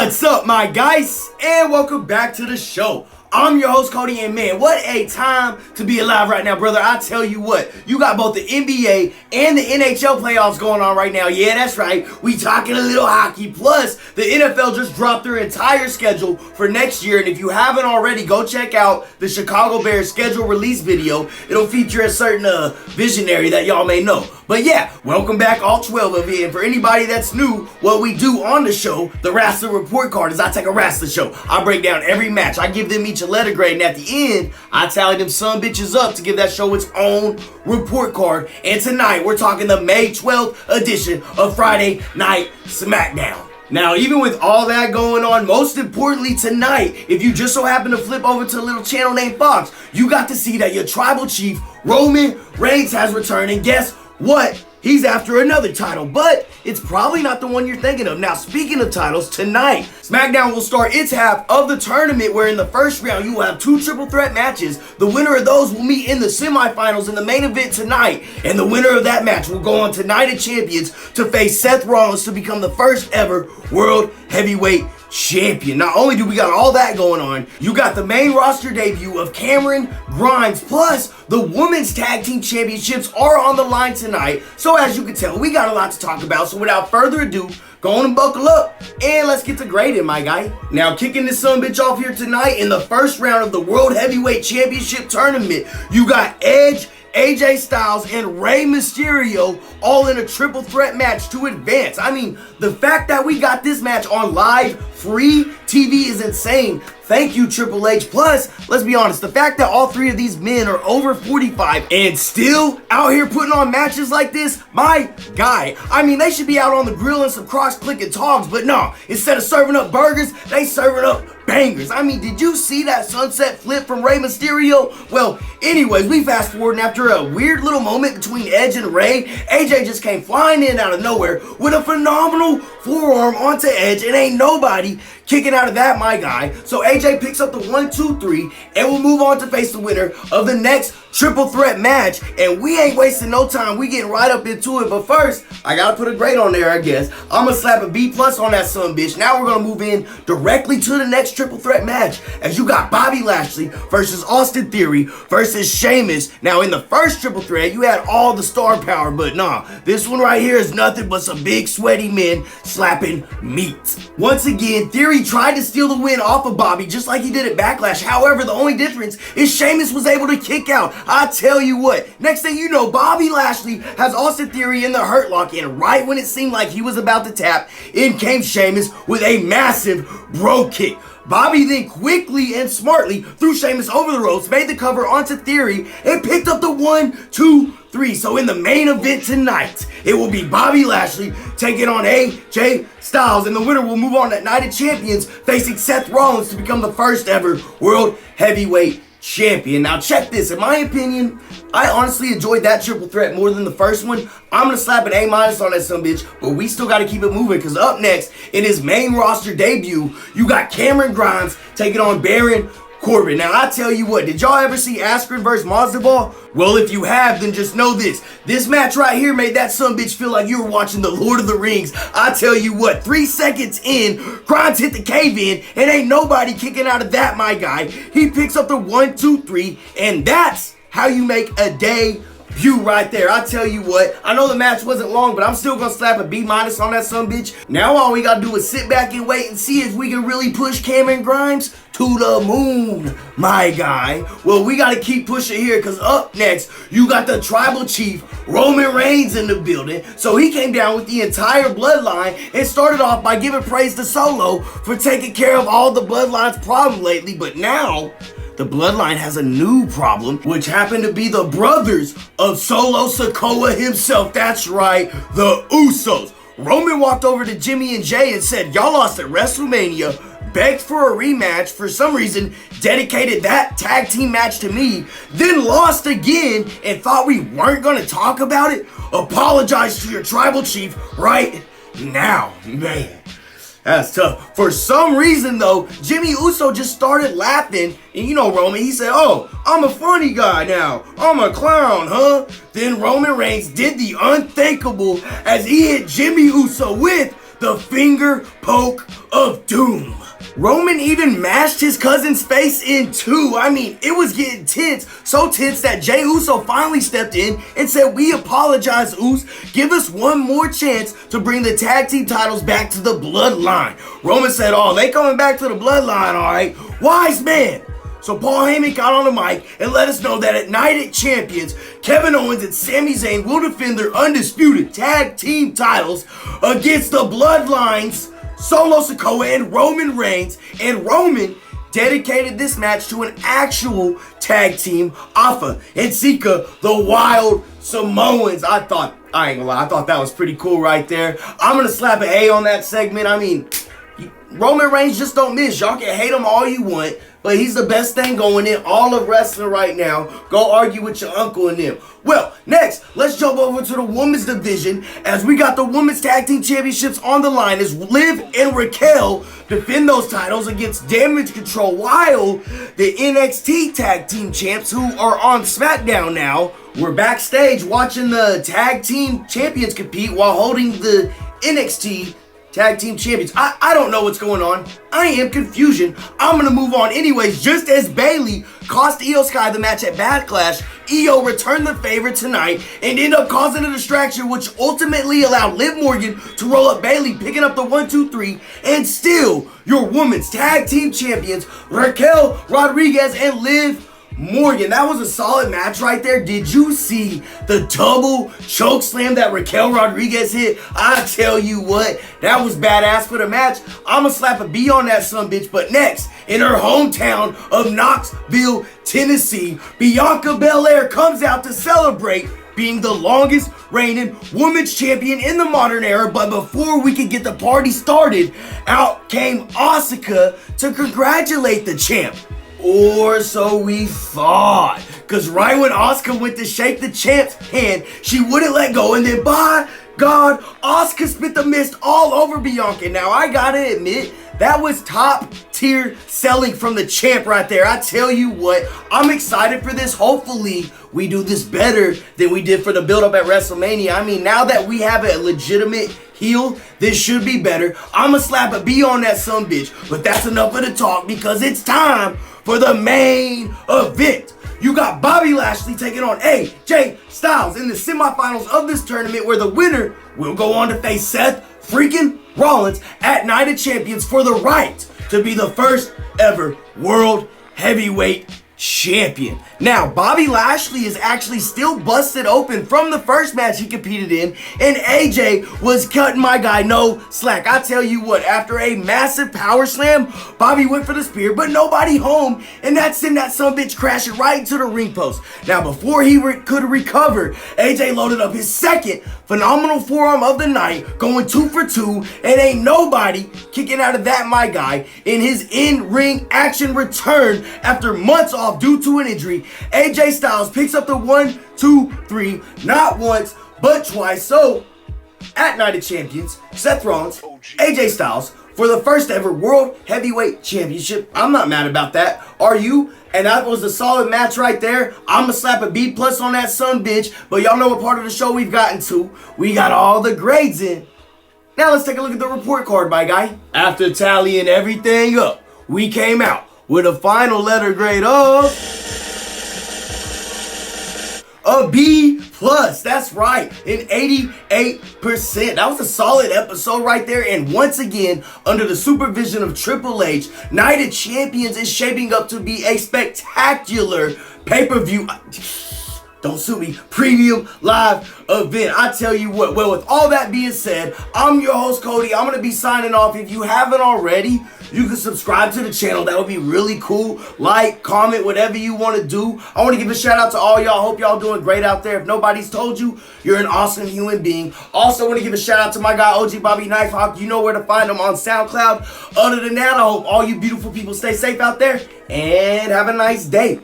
What's up, my guys, and welcome back to the show. I'm your host, Cody, and man, what a time to be alive right now, brother. I tell you what, you got both the NBA and the NHL playoffs going on right now. Yeah, that's right. We talking a little hockey. Plus, the NFL just dropped their entire schedule for next year, and if you haven't already, go check out the Chicago Bears schedule release video. It'll feature a certain visionary that y'all may know. But yeah, welcome back, all 12 of you. And for anybody that's new, what we do on the show, the Wrasslin report card, is I take a Wrasslin show. I break down every match. I give them each a letter grade. And at the end, I tally them some bitches up to give that show its own report card. And tonight, we're talking the May 12th edition of Friday Night Smackdown. Now, even with all that going on, most importantly tonight, if you just so happen to flip over to a little channel named Fox, you got to see that your tribal chief, Roman Reigns, has returned. And guess what? He's after another title, but it's probably not the one you're thinking of. Now, speaking of titles, tonight, SmackDown will start its half of the tournament, where in the first round, you will have 2 triple threat matches. The winner of those will meet in the semifinals in the main event tonight, and the winner of that match will go on to Night of Champions to face Seth Rollins to become the first ever World Heavyweight Champion. Not only do we got all that going on, you got the main roster debut of Cameron Grimes, plus the women's tag team championships are on the line tonight. So as you can tell, we got a lot to talk about. So without further ado, go on and buckle up, and let's get to grading, my guy. Now, kicking this sumbitch off here tonight in the first round of the World Heavyweight Championship Tournament, you got Edge, AJ Styles, and Rey Mysterio all in a triple threat match to advance. I mean, the fact that we got this match on live free TV is insane. Thank you, Triple H. Plus, let's be honest, the fact that all 3 of these men are over 45 and still out here putting on matches like this, my guy. I mean, they should be out on the grill and some cross-clicking togs, but no, instead of serving up burgers, they serving up bangers. I mean, did you see that sunset flip from Rey Mysterio? Well, anyways, we fast forward, and after a weird little moment between Edge and Rey, AJ just came flying in out of nowhere with a phenomenal forearm onto Edge, and ain't nobody kicking out of that, my guy. So AJ picks up the 1, 2, 3, and we'll move on to face the winner of the next triple threat match. And we ain't wasting no time. We getting right up into it. But first, I gotta put a grade on there, I guess. I'm gonna slap a B+ on that sumbitch. Now we're gonna move in directly to the next triple threat match, as you got Bobby Lashley versus Austin Theory versus Sheamus. Now, in the first triple threat, you had all the star power, but nah, this one right here is nothing but some big sweaty men slapping meat. Once again, Theory tried to steal the win off of Bobby just like he did at Backlash. However, the only difference is Sheamus was able to kick out. I tell you what, next thing you know, Bobby Lashley has Austin Theory in the Hurt Lock, and right when it seemed like he was about to tap, in came Sheamus with a massive bro kick. Bobby then quickly and smartly threw Sheamus over the ropes, made the cover onto Theory, and picked up the 1, 2, 3. So in the main event tonight, it will be Bobby Lashley taking on AJ Styles, and the winner will move on to Night of Champions, facing Seth Rollins to become the first ever World Heavyweight Champion. Now check this, in my opinion, I honestly enjoyed that triple threat more than the first one. I'm gonna slap an A- on that sumbitch, but we still gotta keep it moving, because up next, in his main roster debut, you got Cameron Grimes taking on Baron Corbin. Now, I tell you what, did y'all ever see Askren versus Masvidal? Well, if you have, then just know this. This match right here made that sumbitch feel like you were watching the Lord of the Rings. I tell you what, 3 seconds in, Grimes hit the cave-in, and ain't nobody kicking out of that, my guy. He picks up the 1, 2, 3, and that's how you make a debut right there. I tell you what, I know the match wasn't long, but I'm still gonna slap a B- on that sumbitch. Now all we gotta do is sit back and wait and see if we can really push Cameron Grimes to the moon, my guy. Well, we gotta keep pushing here, because up next, you got the tribal chief, Roman Reigns, in the building. So he came down with the entire bloodline and started off by giving praise to Solo for taking care of all the bloodline's problem lately. But now, the bloodline has a new problem, which happened to be the brothers of Solo Sikoa himself. That's right, the Usos. Roman walked over to Jimmy and Jay and said, y'all lost at WrestleMania, begged for a rematch, for some reason dedicated that tag team match to me, then lost again and thought we weren't gonna talk about it? Apologize to your tribal chief right now, man. That's tough. For some reason, though, Jimmy Uso just started laughing. And you know Roman, he said, oh, I'm a funny guy now. I'm a clown, huh? Then Roman Reigns did the unthinkable as he hit Jimmy Uso with the finger poke of doom. Roman even mashed his cousin's face in two. I mean, it was getting tense. So tense that Jey Uso finally stepped in and said, "We apologize, Uso. Give us one more chance to bring the tag team titles back to the Bloodline." Roman said, "Oh, they coming back to the Bloodline, all right. Wise man." So Paul Heyman got on the mic and let us know that at Night at Champions, Kevin Owens and Sami Zayn will defend their undisputed tag team titles against the Bloodlines, Solo Sikoa and Roman Reigns. And Roman dedicated this match to an actual tag team, Alpha and Sika, the Wild Samoans. I ain't gonna lie, I thought that was pretty cool right there. I'm gonna slap an A on that segment. I mean, Roman Reigns just don't miss. Y'all can hate him all you want, but he's the best thing going in all of wrestling right now. Go argue with your uncle and them. Well, next, let's jump over to the women's division as we got the women's tag team championships on the line as Liv and Raquel defend those titles against Damage Control, while the NXT tag team champs, who are on Smackdown now, were backstage watching the tag team champions compete while holding the NXT tag team champions. I don't know what's going on. I am confusion. I'm gonna move on anyways. Just as Bayley cost Io Sky the match at Backlash, Io returned the favor tonight and ended up causing a distraction, which ultimately allowed Liv Morgan to roll up Bayley, picking up the 1-2-3, and still your women's tag team champions, Raquel Rodriguez and Liv Morgan. That was a solid match right there. Did you see the double choke slam that Raquel Rodriguez hit? I tell you what, that was badass for the match. I'ma slap a B on that sumbitch. But next, in her hometown of Knoxville, Tennessee, Bianca Belair comes out to celebrate being the longest reigning women's champion in the modern era. But before we could get the party started, out came Asuka to congratulate the champ. Or so we thought. Because right when Asuka went to shake the champ's hand, she wouldn't let go. And then, by God, Asuka spit the mist all over Bianca. Now, I gotta admit, that was top tier selling from the champ right there. I tell you what, I'm excited for this. Hopefully, we do this better than we did for the build-up at WrestleMania. I mean, now that we have a legitimate heel, this should be better. I'ma slap a B on that sumbitch. But that's enough of the talk, because it's time for the main event. You got Bobby Lashley taking on AJ Styles in the semifinals of this tournament, where the winner will go on to face Seth freaking Rollins at Night of Champions for the right to be the first ever World Heavyweight Champion. Now, Bobby Lashley is actually still busted open from the first match he competed in, and AJ was cutting my guy no slack. I tell you what, after a massive power slam, Bobby went for the spear, but nobody home, and that sent that sumbitch crashing right into the ring post. Now, before he could recover, AJ loaded up his second phenomenal forearm of the night, going 2 for 2, and ain't nobody kicking out of that my guy in his in-ring action return after months off due to an injury. AJ Styles picks up the 1-2-3, not once, but twice. So, at Night of Champions, Seth Rollins, AJ Styles, for the first ever World Heavyweight Championship. I'm not mad about that. Are you? And that was a solid match right there. I'ma slap a B+ on that sumbitch. But y'all know what part of the show we've gotten to. We got all the grades in. Now let's take a look at the report card, my guy. After tallying everything up, we came out with a final letter grade of a B+. That's right, an 88%. That was a solid episode right there. And once again, under the supervision of Triple H, Night of Champions is shaping up to be a spectacular pay-per-view. Don't sue me. Premium live event. I tell you what. Well, with all that being said, I'm your host, Cody. I'm going to be signing off. If you haven't already, you can subscribe to the channel. That would be really cool. Like, comment, whatever you want to do. I want to give a shout out to all y'all. Hope y'all doing great out there. If nobody's told you, you're an awesome human being. Also want to give a shout out to my guy, OG Bobby Knifehawk. You know where to find him on SoundCloud. Other than that, I hope all you beautiful people stay safe out there and have a nice day.